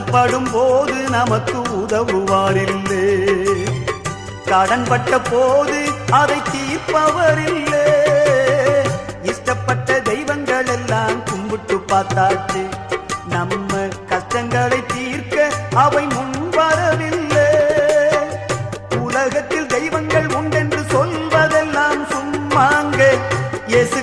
கஷ்டப்படும் போது நமக்கு உதவுவாரில்லை, கடன்பட்ட போது அதை தீர்ப்பவரில்லை. இஷ்டப்பட்ட தெய்வங்கள் எல்லாம் கும்பிட்டு பார்த்தாச்சு, நம்ம கஷ்டங்களை தீர்க்க அவை முன் வரவில்லை. உலகத்தில் தெய்வங்கள் உண்டென்று சொல்வதெல்லாம் சும்மாங்க. இயேசு